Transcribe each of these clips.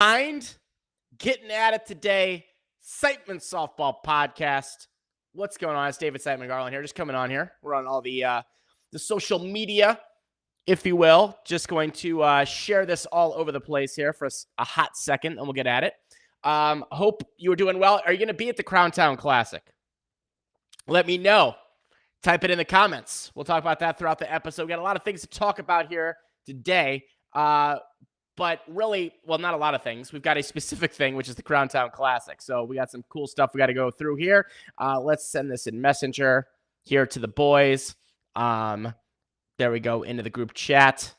Mind getting at it today. Siteman Softball Podcast. What's going on? It's David Siteman Garland here. Just coming on here. We're on all the social media, if you will. Just going to share this all over the place here for a hot second, and we'll get at it. Hope you are doing well. Are you going to be at the Crown Town Classic? Let me know. Type it in the comments. We'll talk about that throughout the episode. We got a lot of things to talk about here today. But really, well, not a lot of things. We've got a specific thing, which is the Crown Town Classic. So we got some cool stuff we got to go through here. Let's send this in Messenger here to the boys. There we go, into the group chat.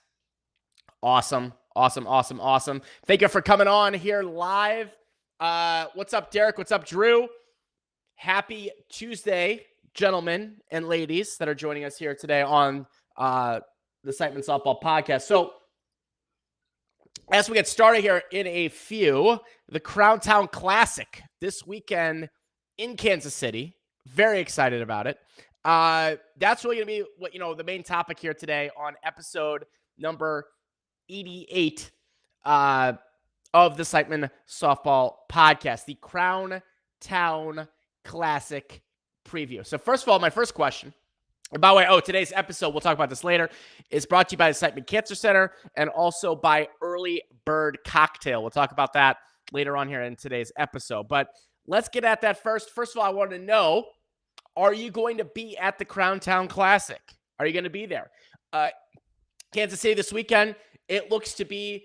Awesome. Thank you for coming on here live. What's up, Derek? What's up, Drew? Happy Tuesday, gentlemen and ladies that are joining us here today on the Siteman Softball Podcast. So, as we get started here in a few, the Crown Town Classic this weekend in Kansas City. Very excited about it. That's really going to be the main topic here today on episode number 88 of the Siteman Softball Podcast, the Crown Town Classic preview. So first of all, my first question. And by the way, today's episode, we'll talk about this later, is brought to you by the Siteman Cancer Center and also by Early Bird Cocktail. We'll talk about that later on here in today's episode. But let's get at that first. First of all, I want to know, are you going to be at the Crown Town Classic? Are you going to be there? Kansas City this weekend, it looks to be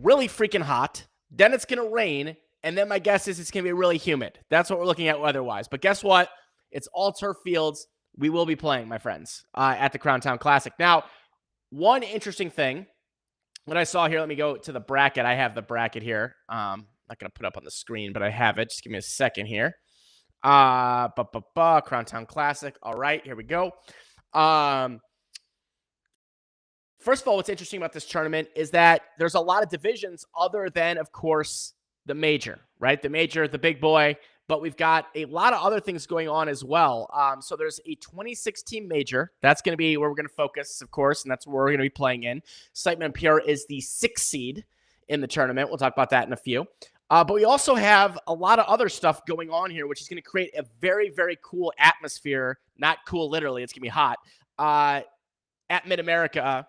really freaking hot. Then it's going to rain. And then my guess is it's going to be really humid. That's what we're looking at weather-wise. But guess what? It's all turf fields. We will be playing, my friends, at the Crown Town Classic. Now, one interesting thing, what I saw here, let me go to the bracket. I have the bracket here. I'm not going to put it up on the screen, but I have it. Just give me a second here. Crown Town Classic. All right, here we go. First of all, what's interesting about this tournament is that there's a lot of divisions other than, of course, the major, right? The major, the big boy. But we've got a lot of other things going on as well. So there's a 26-team major. That's going to be where we're going to focus, of course, and that's where we're going to be playing in. Siteman Pure is the 6th seed in the tournament. We'll talk about that in a few. But we also have a lot of other stuff going on here, which is going to create a very, very cool atmosphere. Not cool literally. It's going to be hot. At Mid-America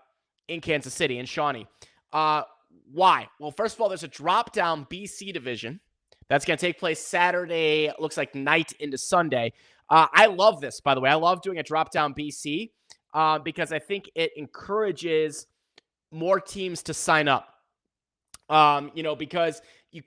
in Kansas City, in Shawnee. Why? Well, first of all, there's a drop-down BC division. That's going to take place Saturday, looks like night into Sunday. I love this, by the way. I love doing a drop-down BC because I think it encourages more teams to sign up. Because you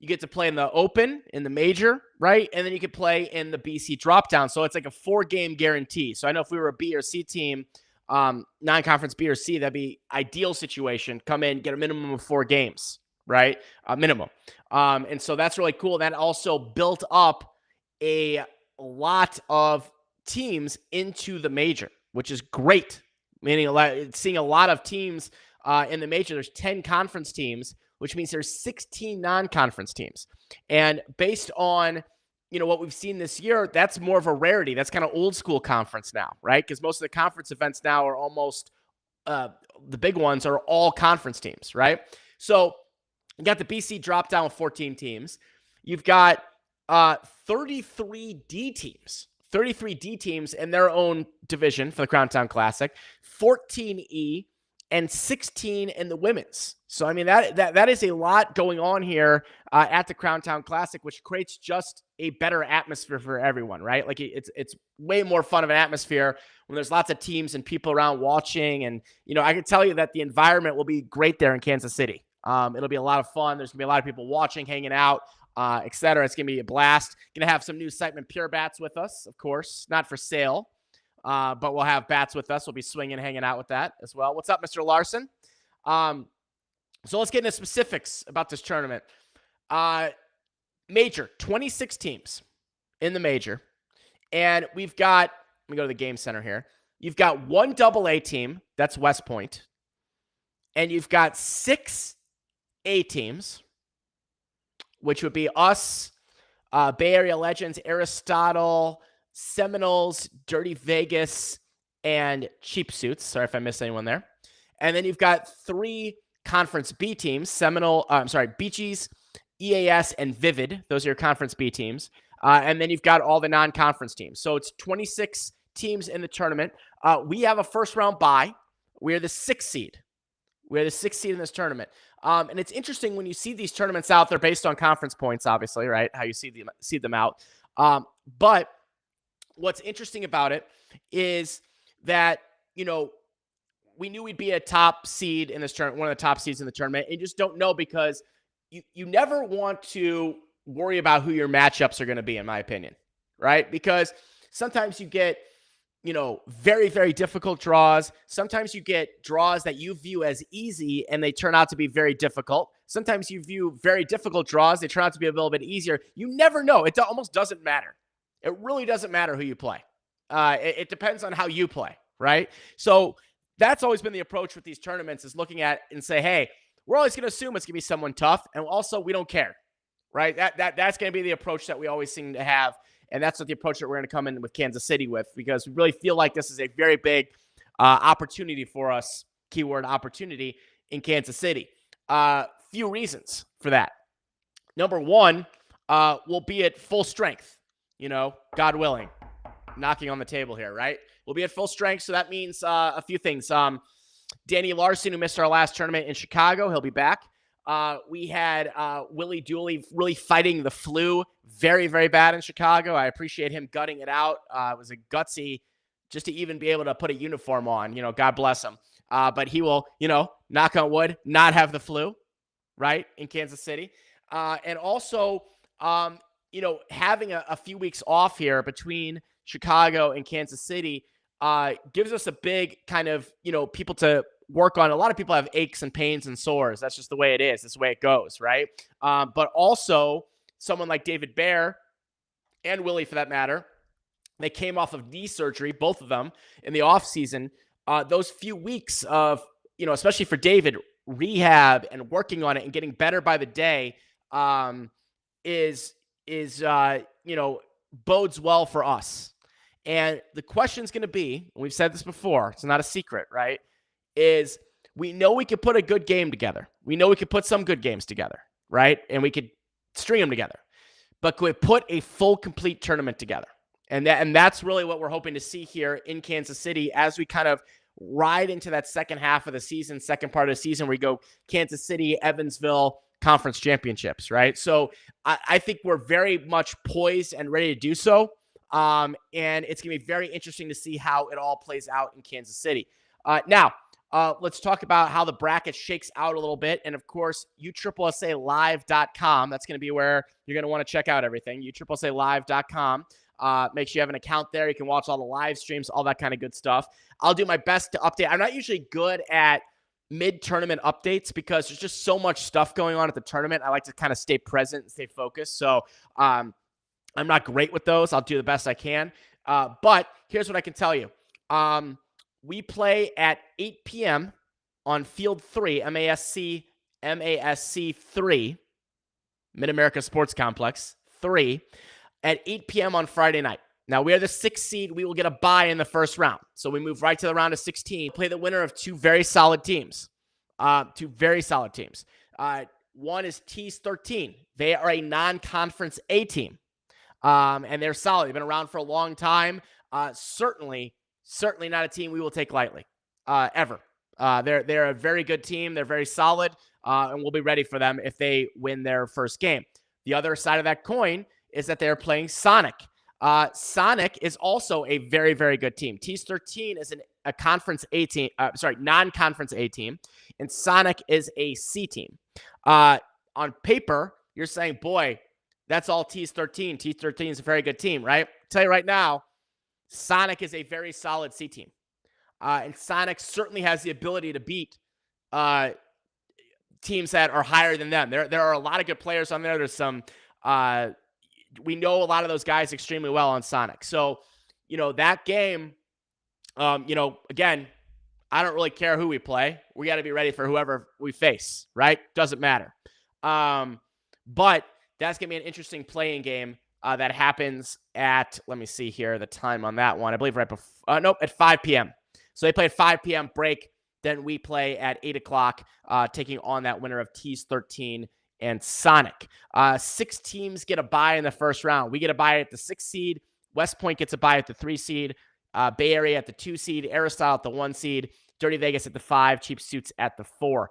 get to play in the Open, in the Major, right? And then you could play in the BC drop-down. So it's like a 4-game guarantee. So I know if we were a B or C team, non-conference B or C, that'd be ideal situation. Come in, get a minimum of 4 games. Right? Minimum. And so that's really cool. That also built up a lot of teams into the major, which is great. Meaning seeing a lot of teams in the major. There's 10 conference teams, which means there's 16 non-conference teams. And based on, what we've seen this year, that's more of a rarity. That's kind of old school conference now, right? Because most of the conference events now are almost, the big ones are all conference teams, right? So you got the BC drop down with 14 teams. You've got 33 D teams in their own division for the Crown Town Classic, 14 E, and 16 in the women's. So, I mean, that is a lot going on here at the Crown Town Classic, which creates just a better atmosphere for everyone, right? Like, it's way more fun of an atmosphere when there's lots of teams and people around watching. And, I can tell you that the environment will be great there in Kansas City. It'll be a lot of fun. There's going to be a lot of people watching, hanging out, etc. It's going to be a blast. Going to have some new Siteman Pure bats with us, of course. Not for sale, but we'll have bats with us. We'll be swinging, hanging out with that as well. What's up, Mr. Larson? So let's get into specifics about this tournament. Major, 26 teams in the major. And we've got, let me go to the game center here. You've got one AA team. That's West Point. And you've got 6 A teams, which would be us, Bay Area Legends, Aristotle, Seminoles, Dirty Vegas, and Cheap Suits. Sorry if I missed anyone there. And then you've got 3 Conference B teams, Beaches, EAS, and Vivid. Those are your Conference B teams. And then you've got all the non-conference teams. So it's 26 teams in the tournament. We have a first-round bye. We're the 6th seed. We're the 6th seed in this tournament. And it's interesting when you see these tournaments out, they're based on conference points, obviously, right? How you see them out. But what's interesting about it is that, we knew we'd be a top seed in this tournament, one of the top seeds in the tournament. And you just don't know because you never want to worry about who your matchups are going to be, in my opinion, right? Because sometimes you get, very, very difficult draws. Sometimes you get draws that you view as easy and they turn out to be very difficult. Sometimes you view very difficult draws. They turn out to be a little bit easier. You never know. It almost doesn't matter. It really doesn't matter who you play. It depends on how you play, right? So that's always been the approach with these tournaments, is looking at and say, hey, we're always going to assume it's going to be someone tough. And also we don't care, right? That's going to be the approach that we always seem to have. And that's what the approach that we're going to come in with Kansas City with, because we really feel like this is a very big opportunity for us, keyword opportunity, in Kansas City. Few reasons for that. Number one, we'll be at full strength, God willing, knocking on the table here, right? We'll be at full strength, so that means a few things. Danny Larson, who missed our last tournament in Chicago, he'll be back. We had Willie Dooley really fighting the flu very, very bad in Chicago. I appreciate him gutting it out. It was a gutsy just to even be able to put a uniform on. God bless him. But he will, knock on wood, not have the flu, right, in Kansas City. And also, having a few weeks off here between Chicago and Kansas City gives us a big kind of, people to work on. A lot of people have aches and pains and sores. That's just the way it is. That's the way it goes, right? But also someone like David Bear and Willie, for that matter, they came off of knee surgery, both of them, in the offseason. Those few weeks of, especially for David, rehab and working on it and getting better by the day bodes well for us. And the question's going to be, and we've said this before, it's not a secret, right, is we know we could put a good game together. We know we could put some good games together, right? And we could string them together. But could we put a full, complete tournament together? And that's really what we're hoping to see here in Kansas City as we kind of ride into that second half of the season, second part of the season, where we go Kansas City, Evansville, conference championships, right? So I think we're very much poised and ready to do so. And it's going to be very interesting to see how it all plays out in Kansas City. Now, let's talk about how the bracket shakes out a little bit. And, of course, USSSAlive.com. That's going to be where you're going to want to check out everything, USSSAlive.com. Make sure you have an account there. You can watch all the live streams, all that kind of good stuff. I'll do my best to update. I'm not usually good at mid-tournament updates because there's just so much stuff going on at the tournament. I like to kind of stay present and stay focused. So I'm not great with those. I'll do the best I can. But here's what I can tell you. We play at 8 p.m. on Field 3, MASC 3, Mid-America Sports Complex 3, at 8 p.m. on Friday night. Now, we are the 6th seed. We will get a bye in the first round. So we move right to the round of 16. Play the winner of two very solid teams. One is Tees 13. They are a non-conference A team. And they're solid. They've been around for a long time. Certainly not a team we will take lightly, ever. They're a very good team. They're very solid, and we'll be ready for them if they win their first game. The other side of that coin is that they're playing Sonic. Sonic is also a very, very good team. Tees 13 is a conference A team, non-conference A team, and Sonic is a C team. On paper, you're saying, boy, that's all Tees 13. Tees 13 is a very good team, right? I'll tell you right now, Sonic is a very solid C team. And Sonic certainly has the ability to beat teams that are higher than them. There are a lot of good players on there. There's some we know a lot of those guys extremely well on Sonic. So, that game, again, I don't really care who we play. We got to be ready for whoever we face, right? Doesn't matter. But that's going to be an interesting playing game that happens at, let me see here, the time on that one. I believe right before, at 5 p.m. So they play at 5 p.m. break Then we play at 8 o'clock, taking on that winner of Tees 13 and Sonic. 6 teams get a bye in the first round. We get a bye at the 6 seed. West Point gets a bye at the 3 seed. Bay Area at the 2 seed. Aristotle at the 1 seed. Dirty Vegas at the 5. Cheap Suits at the 4.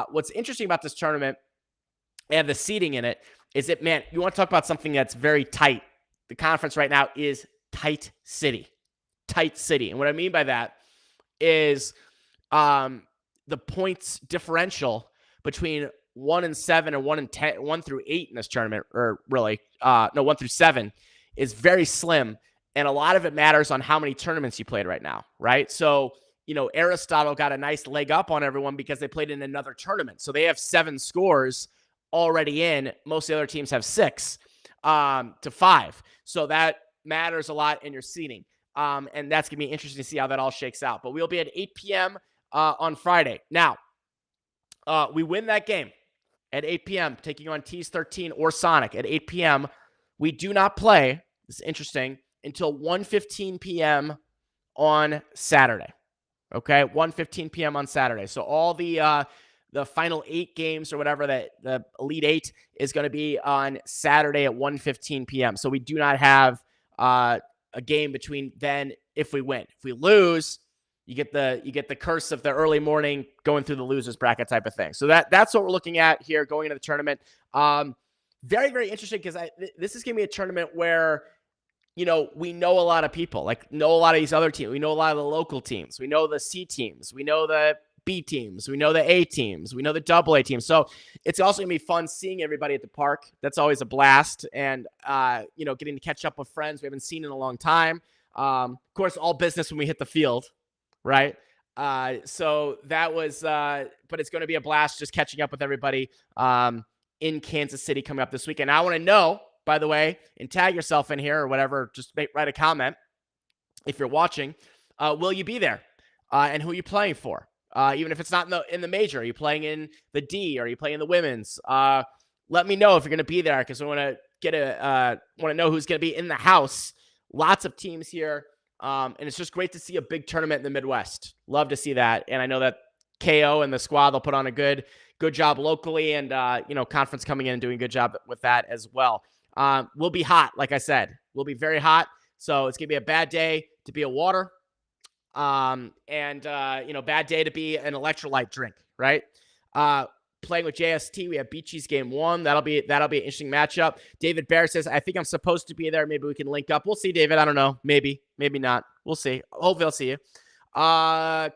What's interesting about this tournament and the seeding in it is that, man, you want to talk about something that's very tight. The conference right now is tight city. Tight city. And what I mean by that is the points differential between 1 and 7 and 1 and 10, 1 through 8 in this tournament, or really, 1 through 7 is very slim. And a lot of it matters on how many tournaments you played right now, right? So, Aristotle got a nice leg up on everyone because they played in another tournament. So they have 7 scores already in. Most of the other teams have 6 to 5. So that matters a lot in your seeding. And that's going to be interesting to see how that all shakes out. But we'll be at 8 p.m. On Friday. Now, we win that game at 8 p.m., taking on Tees 13 or Sonic at 8 p.m. We do not play, this is interesting, until 1:15 p.m. on Saturday. Okay, 1:15 p.m. on Saturday. So all the final 8 games or whatever, that the Elite 8 is going to be on Saturday at 1:15 p.m. So we do not have a game between then if we win. If we lose, you get the curse of the early morning going through the losers bracket type of thing. So that's what we're looking at here going into the tournament. Very, very interesting because this is going to be a tournament where, we know a lot of people, know a lot of these other teams. We know a lot of the local teams. We know the C teams. We know the B teams. We know the A teams. We know the AA teams. So it's also going to be fun seeing everybody at the park. That's always a blast. And, getting to catch up with friends we haven't seen in a long time. Of course, all business when we hit the field, right? So that was, but it's going to be a blast just catching up with everybody in Kansas City coming up this weekend. I want to know, by the way, and tag yourself in here or whatever, just write a comment if you're watching. Will you be there? And who are you playing for? Even if it's not in the major, are you playing in the D? Or are you playing in the women's? Let me know if you're going to be there because I want to know who's going to be in the house. Lots of teams here. And it's just great to see a big tournament in the Midwest. Love to see that. And I know that KO and the squad, they'll put on a good job locally, and conference coming in and doing a good job with that as well. We'll be hot, like I said. We'll be very hot. So it's going to be a bad day to be a water. Bad day to be an electrolyte drink, right? Playing with JST, we have Beaches game 1. That'll be an interesting matchup. David Bear says, I think I'm supposed to be there. Maybe we can link up. We'll see, David. I don't know. Maybe not. We'll see. Hopefully I'll see you.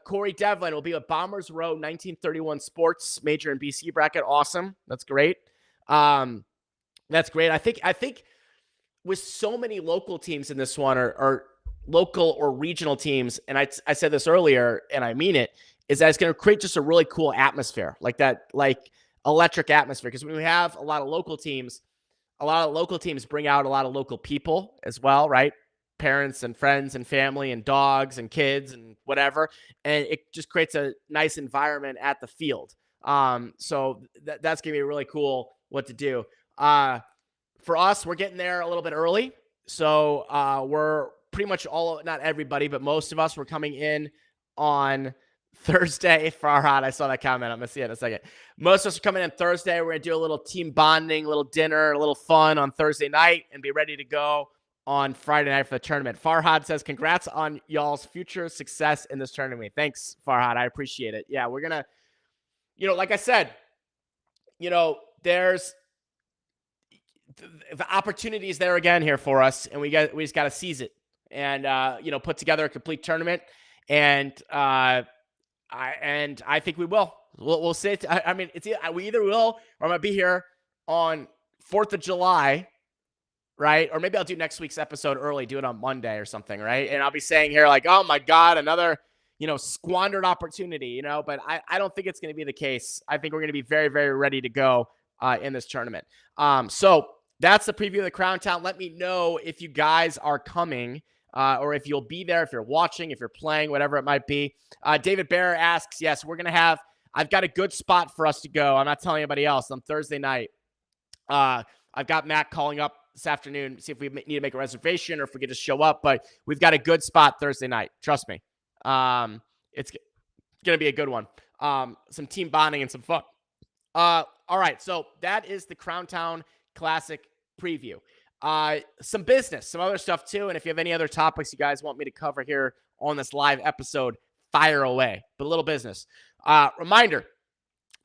Corey Devlin will be at Bombers Row 1931 Sports Major and BC bracket. Awesome. That's great. That's great. I think with so many local teams in this one, or local or regional teams, and I said this earlier, and I mean it, is that it's going to create just a really cool atmosphere, like electric atmosphere. Because when we have a lot of local teams bring out a lot of local people as well, right? Parents and friends and family and dogs and kids and whatever. And it just creates a nice environment at the field. So that's going to be really cool what to do. For us, we're getting there a little bit early. So we're pretty much not everybody, but most of us were coming in on Thursday. Farhad, I saw that comment. I'm going to see it in a second. Most of us are coming in Thursday. We're going to do a little team bonding, a little dinner, a little fun on Thursday night, and be ready to go on Friday night for the tournament. Farhad says, congrats on y'all's future success in this tournament. Thanks, Farhad. I appreciate it. Yeah, we're going to, like I said, there's the opportunities there again here for us, and we just got to seize it and, put together a complete tournament. And, I think we will. We'll say it. I mean, we either will, or I'm going to be here on 4th of July, right? Or maybe I'll do next week's episode early, do it on Monday or something, right? And I'll be saying here like, oh my God, another, squandered opportunity, but I don't think it's going to be the case. I think we're going to be very, very ready to go in this tournament. So that's the preview of the Crown Town. Let me know if you guys are coming. Or if you'll be there, if you're watching, if you're playing, whatever it might be. David Bear asks, yes, I've got a good spot for us to go. I'm not telling anybody else on Thursday night. I've got Matt calling up this afternoon, see if we need to make a reservation or if we could just show up. But we've got a good spot Thursday night. Trust me. It's going to be a good one. Some team bonding and some fun. All right, so that is the Crown Town Classic preview. Some business, some other stuff too, and if you have any other topics you guys want me to cover here on this live episode, fire away. But a little business. Reminder,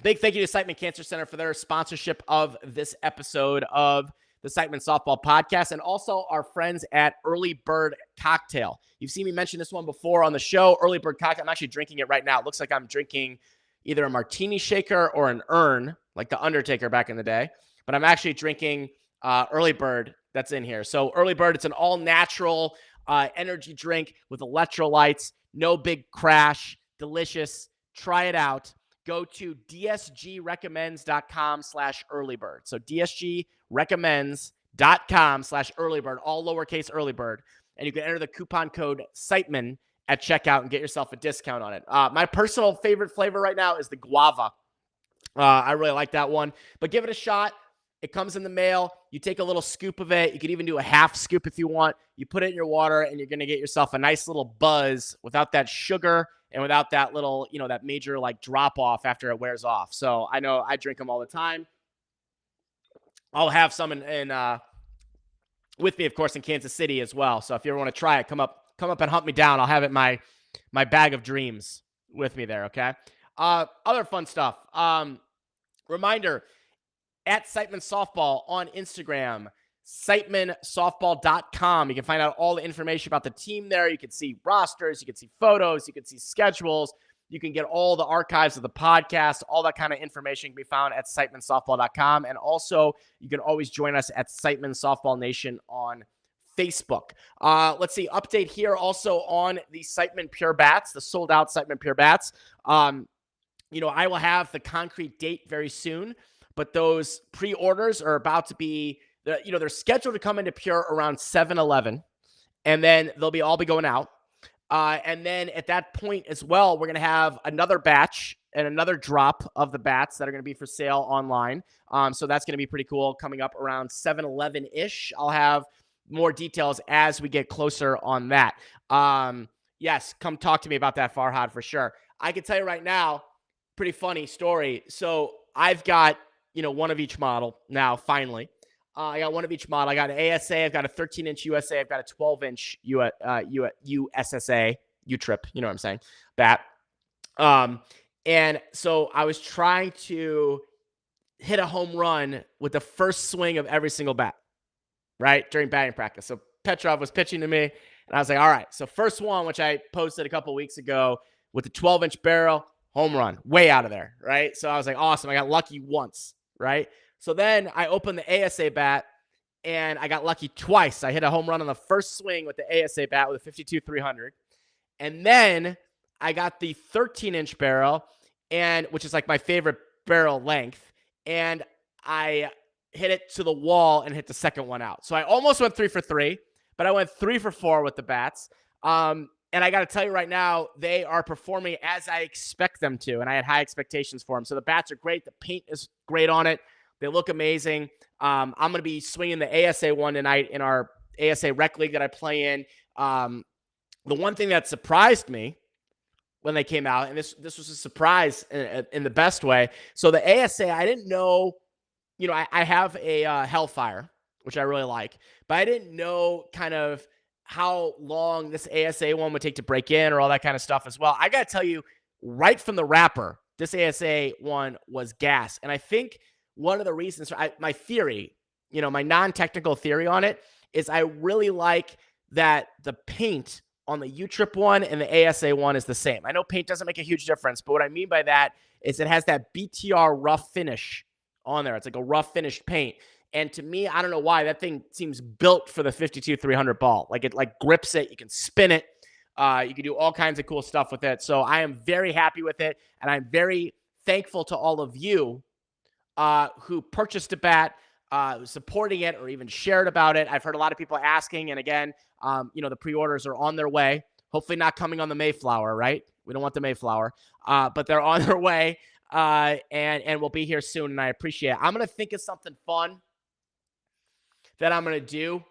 big thank you to Siteman Cancer Center for their sponsorship of this episode of the Siteman Softball Podcast, and also our friends at Early Bird Cocktail. You've seen me mention this one before on the show, Early Bird Cocktail. I'm actually drinking it right now. It looks like I'm drinking either a martini shaker or an urn, like the Undertaker back in the day, but I'm actually drinking Early Bird that's in here. So Early Bird, it's an all-natural energy drink with electrolytes, no big crash, delicious. Try it out. Go to dsgrecommends.com/earlybird. So dsgrecommends.com/earlybird, all lowercase earlybird. And you can enter the coupon code Siteman at checkout and get yourself a discount on it. My personal favorite flavor right now is the guava. I really like that one, but give it a shot. It comes in the mail. You take a little scoop of it. You could even do a half scoop if you want. You put it in your water, and you're going to get yourself a nice little buzz without that sugar and without that little, that major like drop off after it wears off. So I know I drink them all the time. I'll have some with me, of course, in Kansas City as well. So if you ever want to try it, come up and hunt me down. I'll have it my bag of dreams with me there. Okay. Other fun stuff. Reminder, at Siteman Softball on Instagram, SitemanSoftball.com. You can find out all the information about the team there. You can see rosters, you can see photos, you can see schedules. You can get all the archives of the podcast. All that kind of information can be found at SitemanSoftball.com. And also, you can always join us at Siteman Softball Nation on Facebook. Let's see, update here also on the Siteman Pure Bats, the sold-out Siteman Pure Bats. I will have the concrete date very soon, but those pre-orders are about to be, they're scheduled to come into Pure around 7-11, and then they'll all be going out. And then at that point as well, we're going to have another batch and another drop of the bats that are going to be for sale online. So that's going to be pretty cool, coming up around 7-11-ish. I'll have more details as we get closer on that. Yes, come talk to me about that, Farhad, for sure. I can tell you right now, pretty funny story. So I've got, one of each model now, finally. I got one of each model. I got an ASA. I've got a 13-inch USA. I've got a 12-inch USSA, U-Trip, you know what I'm saying, bat. And so I was trying to hit a home run with the first swing of every single bat, right, during batting practice. So Petrov was pitching to me, and I was like, all right. So first one, which I posted a couple weeks ago with the 12-inch barrel, home run, way out of there, right? So I was like, awesome. I got lucky once, right? So then I opened the ASA bat, and I got lucky twice. I hit a home run on the first swing with the ASA bat with a 52-300. And then I got the 13-inch barrel, which is like my favorite barrel length, and I hit it to the wall and hit the second one out. So I almost went 3 for 3, but I went 3 for 4 with the bats. And I got to tell you right now, they are performing as I expect them to, and I had high expectations for them. So the bats are great. The paint is great on it. They look amazing. I'm going to be swinging the ASA one tonight in our ASA rec league that I play in. The one thing that surprised me when they came out, and this was a surprise in the best way. So the ASA, I didn't know, I have a Hellfire, which I really like, but I didn't know kind of how long this ASA one would take to break in or all that kind of stuff as well. I got to tell you, right from the wrapper, this ASA one was gas. And I think one of the reasons, my theory, my non-technical theory on it is I really like that the paint on the U-Trip one and the ASA one is the same. I know paint doesn't make a huge difference, but what I mean by that is it has that BTR rough finish on there. It's like a rough finished paint. And to me, I don't know why, that thing seems built for the 52-300 ball. Like it grips it. You can spin it. You can do all kinds of cool stuff with it. So I am very happy with it. And I'm very thankful to all of you who purchased a bat, supporting it, or even shared about it. I've heard a lot of people asking. And again, the pre-orders are on their way. Hopefully not coming on the Mayflower, right? We don't want the Mayflower. But they're on their way. And we'll be here soon. And I appreciate it. I'm going to think of something fun that I'm going to do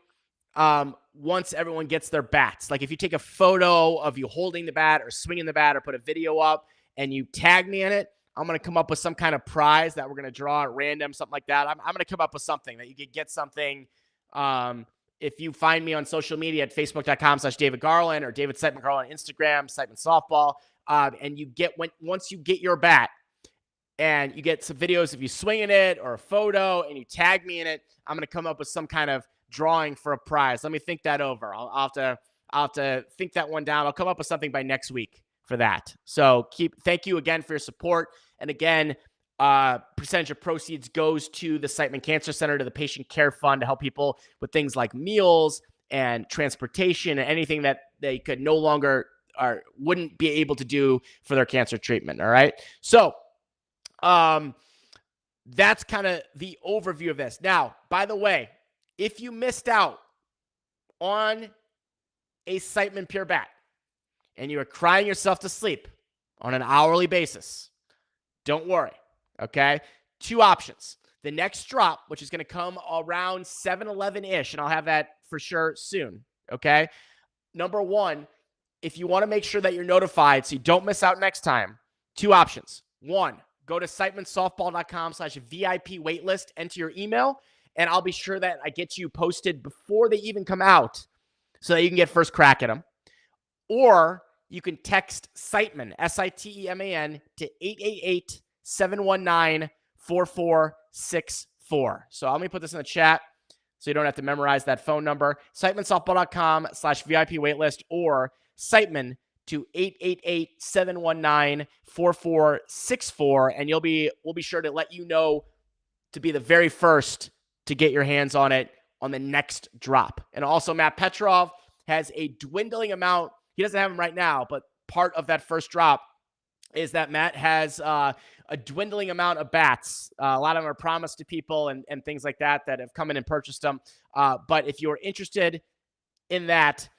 once everyone gets their bats. Like if you take a photo of you holding the bat or swinging the bat or put a video up and you tag me in it, I'm going to come up with some kind of prize that we're going to draw at random, something like that. I'm going to come up with something that you could get something. If you find me on social media at facebook.com/David Garland or David Siteman Garland on Instagram, Siteman Softball, and you get once you get your bat and you get some videos of you swinging it or a photo and you tag me in it, I'm going to come up with some kind of drawing for a prize. Let me think that over. I'll have to think that one down. I'll come up with something by next week for that. So thank you again for your support. And again, percentage of proceeds goes to the Siteman Cancer Center, to the Patient Care Fund, to help people with things like meals and transportation and anything that they could no longer or wouldn't be able to do for their cancer treatment. All right. So that's kind of the overview of this. Now, by the way, if you missed out on a Siteman Pure Bat and you are crying yourself to sleep on an hourly basis, don't worry, okay? 2 options. The next drop, which is going to come around 7-11-ish, and I'll have that for sure soon, okay? Number 1, if you want to make sure that you're notified so you don't miss out next time, 2 options. 1, go to sitemansoftball.com/VIP waitlist, enter your email, and I'll be sure that I get you posted before they even come out so that you can get first crack at them. Or you can text Siteman, Siteman, to 888-719-4464. So let me put this in the chat so you don't have to memorize that phone number. Sitemansoftball.com/VIP waitlist or Siteman to 888-719-4464. And we'll be sure to let you know to be the very first to get your hands on it on the next drop. And also Matt Petrov has a dwindling amount. He doesn't have them right now, but part of that first drop is that Matt has a dwindling amount of bats. A lot of them are promised to people and things like that have come in and purchased them. But if you're interested in that,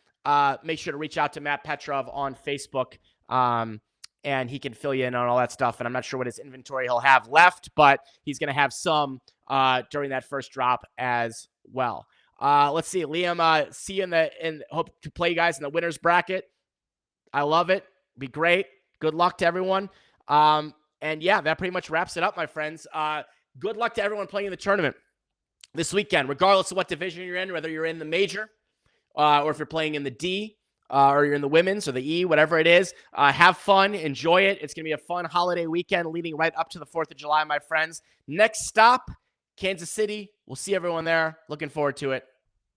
make sure to reach out to Matt Petrov on Facebook, and he can fill you in on all that stuff. And I'm not sure what his inventory he'll have left, but he's going to have some during that first drop as well. Let's see, Liam, see you hope to play you guys in the winners bracket. I love it. Be great. Good luck to everyone. And yeah, that pretty much wraps it up, my friends. Good luck to everyone playing in the tournament this weekend, regardless of what division you're in, whether you're in the major or if you're playing in the D or you're in the women's or the E, whatever it is. Have fun. Enjoy it. It's going to be a fun holiday weekend leading right up to the 4th of July, my friends. Next stop, Kansas City. We'll see everyone there. Looking forward to it.